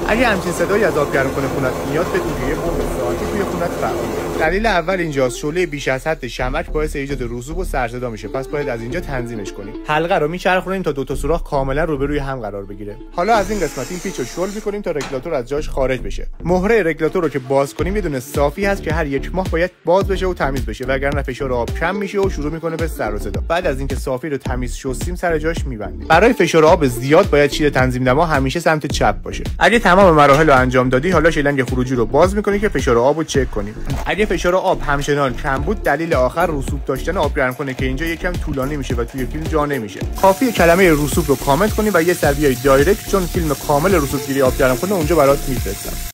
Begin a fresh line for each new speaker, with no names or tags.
اگه همچین صدایی از آب گرم کنه خونت میاد بدون که یه بمب ساعتی توی خونت فعاله. دلیل اول اینجاست شعله بیش از حد شمک باعث ایجاد رسوب و سرصدا میشه، پس باید از اینجا تنظیمش کنیم. حلقه رو میچرخونیم تا دو تا سوراخ کاملا روبروی هم قرار بگیره. حالا از این قسمت این پیچ رو شل میکنیم تا رگولاتور از جاش خارج بشه. مهره رگولاتور رو که باز کنیم یه دونه صافی هست که هر یک ماه باید باز بشه و تمیز بشه، وگرنه فشار آب کم میشه و شروع میکنه به سر و صدا. بعد از اینکه صافی رو تمیز شستیم سر جاش میبندیم. برای فشار آب زیاد باید شیر تنظیم دما همیشه سمت چپ باشه. اگه تمام مراحل رو انجام دادی حالا شیلنگ خروجی رو باز میکنی که فشار آب رو چک کنیم. اگه فشار آب همچنان کم بود دلیل آخر رسوب داشتن آب گرم کنه که اینجا یکم طولانی میشه و توی فیلم جا نمیشه. کافیه کلمه رسوب رو کامنت کنی و یه سر بیای دایرکت، چون فیلم کامل رسوبگیری آب گرم کنه اونجا برات میفرستم.